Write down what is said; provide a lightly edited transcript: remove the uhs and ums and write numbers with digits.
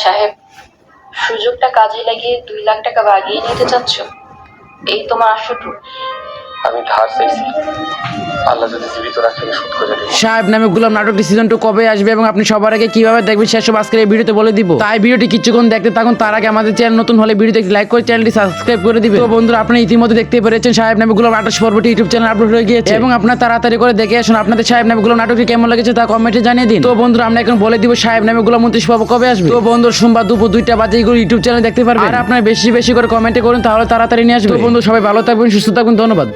সাহেব, সুযোগটা কাজে লাগিয়ে 2 লাখ টাকা বাগিয়ে নিতে চাচ্ছ? এই তোমার 800 আমি ধার চাইছি, আল্লাহ যদি জীবিত রাখে শোধ করে দেব। সাহেব নামে গোলাম নাটকটি সিজন 2 কবে আসবে এবং আপনি সবার আগে কিভাবে দেখবেন সেসব আজকের এই ভিডিওতে বলে দিব। তাই ভিডিওটি কিছুক্ষণ দেখতে থাকুন। তার আগে আমাদের চ্যানেল নতুন হলে ভিডিওতে লাইক করে চ্যানেলটি সাবস্ক্রাইব করে দিবেন। তো বন্ধুরা, আপনি ইতিমধ্যে দেখতে পেরেছেন সাহেব নামে গোলাম 28 পর্বটি ইউটিউব চ্যানেল আপলোড হয়ে গিয়েছে এবং আপনারা তাড়াতাড়ি করে দেখে আসুন আপনাদের সাহেব নামে গোলাম নাটকটি কেমন লেগেছে তা কমেন্টে জানিয়ে দিন। তো বন্ধুরা, আমরা এখন বলে দিব সাহেব নামে গোলাম 29 পর্ব কবে আসবে। তো বন্ধুরা, সোমবার দুপুর 2টা বাজে এগুলো ইউটিউব চ্যানেল দেখতে পারবেন। আর আপনারা বেশি বেশি করে কমেন্টে করুন, তাহলে তাড়াতাড়ি নিয়ে আসবে। তো বন্ধু, সবাই ভালো থাকবেন, সুস্থ থাকবেন, ধন্যবাদ।